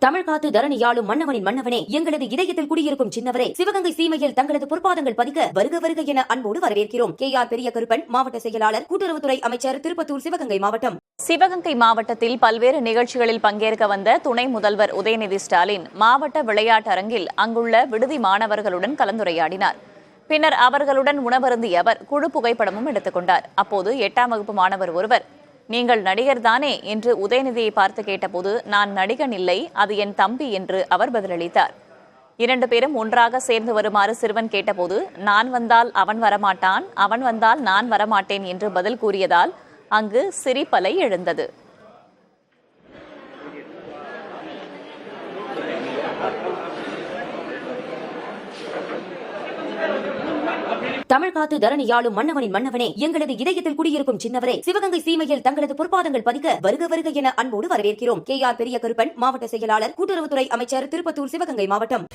தமிழ் காத்து தரணியாளும் மன்னவனின் மன்னவனே, எங்களது இதயத்தில் குடியிருக்கும் சின்னவரே, சிவகங்கை சீமையில் தங்களது பொற்பாதங்கள் பதிக்க வருக வருக என அன்போடு வரவேற்கிறோம். KR பெரிய கருப்பன், மாவட்ட செயலாளர், கூட்டுறவுத்துறை அமைச்சர், திருப்பத்தூர், சிவகங்கை மாவட்டம். சிவகங்கை மாவட்டத்தில் பல்வேறு நிகழ்ச்சிகளில் பங்கேற்க வந்த துணை முதல்வர் உதயநிதி ஸ்டாலின் மாவட்ட விளையாட்டரங்கில் அங்குள்ள விடுதி மாணவர்களுடன் கலந்துரையாடினார். பின்னர் அவர்களுடன் உணவருந்திய அவர் குழு புகைப்படமும் எடுத்துக் கொண்டார். அப்போது 8ஆம் வகுப்பு மாணவர் ஒருவர், நீங்கள் நடிகர் தானே என்று உதயநிதியை பார்த்து கேட்டபோது, நான் நடிகன் இல்லை, அது என் தம்பி என்று அவர் பதிலளித்தார். 2 பேரும் ஒன்றாக சேர்ந்து வருமாறு சிறுவன் கேட்டபோது, நான் வந்தால் அவன் வரமாட்டான், அவன் வந்தால் நான் வரமாட்டேன் என்று பதில் கூறியதால் அங்கு சிரிப்பலை எழுந்தது. தமிழ் காத்து தரணியாளும் மன்னவனின் மன்னவனே, எங்களது இதயத்தில் குடியிருக்கும் சின்னவரே, சிவகங்கை சீமையில் தங்களது பொற்பாதங்கள் பதிக்க வருக வருக என அன்போடு வரவேற்கிறோம். KR பெரிய கருப்பன், மாவட்ட செயலாளர், கூட்டுறவுத்துறை அமைச்சர், திருப்பத்தூர், சிவகங்கை மாவட்டம்.